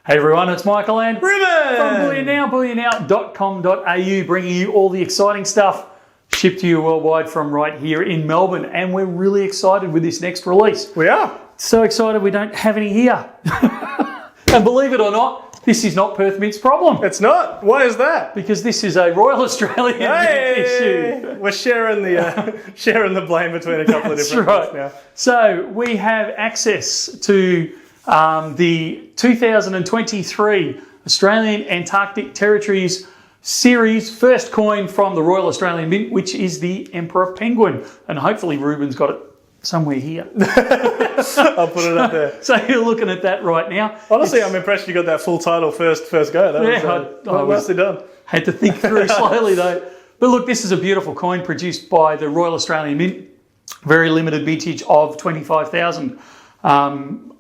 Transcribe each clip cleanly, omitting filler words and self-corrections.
Hey everyone, it's Michael and Ruben from Bullion Now, bullionnow.com.au, bringing you all the exciting stuff shipped to you worldwide from right here in Melbourne. And we're really excited with this next release. We are. So excited we don't have any here. And believe it or not, this is not Perth Mint's problem. It's not. Why is that? Because this is a Royal Australian Mint issue. We're sharing the blame between a couple of different right. now. So we have access to the 2023 Australian Antarctic Territories Series first coin from the Royal Australian Mint, which is the Emperor Penguin. And hopefully Ruben's got it somewhere here. I'll put it up there. So you're looking at that right now. Honestly, I'm impressed you got that full title first go. That was nicely done. Had to think through slowly though. But look, this is a beautiful coin produced by the Royal Australian Mint. Very limited vintage of 25,000.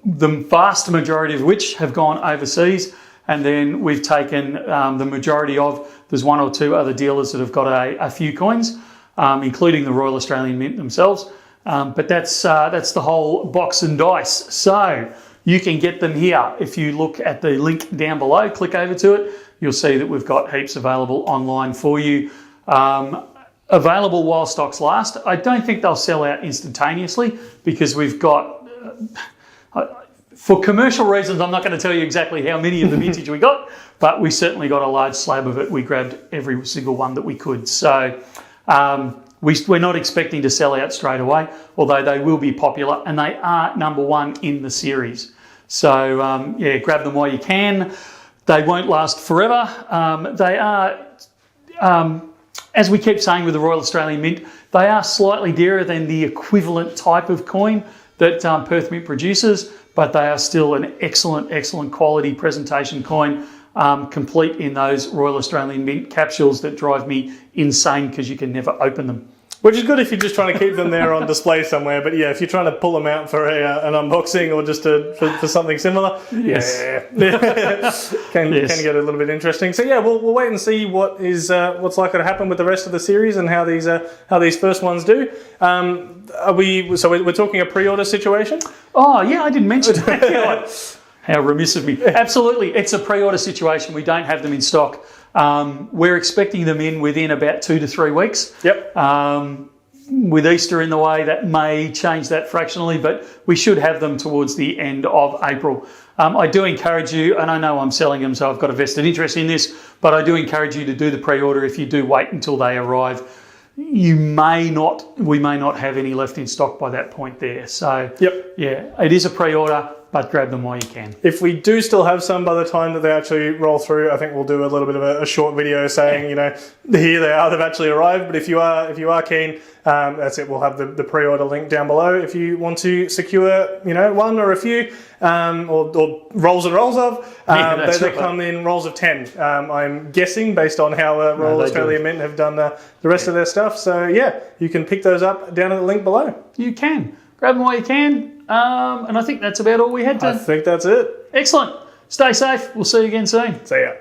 The vast majority of which have gone overseas, and then we've taken the majority of, there's one or two other dealers that have got a few coins, including the Royal Australian Mint themselves, but that's the whole box and dice. So you can get them here. If you look at the link down below, click over to it, you'll see that we've got heaps available online for you. Available while stocks last. I don't think they'll sell out instantaneously because we've got... for commercial reasons, I'm not going to tell you exactly how many of the vintage we got, but we certainly got a large slab of it. We grabbed every single one that we could. So we're not expecting to sell out straight away, although they will be popular, and they are number one in the series. So yeah, grab them while you can. They won't last forever. They are, as we keep saying with the Royal Australian Mint, they are slightly dearer than the equivalent type of coin that Perth Mint produces, but they are still an excellent quality presentation coin, complete in those Royal Australian Mint capsules that drive me insane because you can never open them. Which is good if you're just trying to keep them there on display somewhere. But yeah, if you're trying to pull them out for an unboxing or just for something similar, yes. can get a little bit interesting. So yeah, we'll wait and see what's likely to happen with the rest of the series and how these first ones do. We're talking a pre-order situation? Oh yeah, I didn't mention that. How remiss of me. Absolutely, it's a pre-order situation. We don't have them in stock. We're expecting them in within about 2 to 3 weeks. Yep. With Easter in the way, that may change that fractionally, but we should have them towards the end of April. I do encourage you, and I know I'm selling them, so I've got a vested interest in this, but I do encourage you to do the pre-order. If you do wait until they arrive, we may not have any left in stock by that point there. So yep. Yeah, it is a pre-order, but grab them while you can. If we do still have some by the time that they actually roll through, I think we'll do a little bit of a short video saying, you know, here they are, they've actually arrived. But if you are keen, that's it. We'll have the pre-order link down below if you want to secure, you know, one or a few, or rolls and rolls of. They come in rolls of 10. I'm guessing based on how Royal Australian Mint have done the rest of their stuff. So yeah, you can pick those up down at the link below. You can. Grab them while you can. And I think that's about all we had to. I think that's it. Excellent. Stay safe. We'll see you again soon. See ya.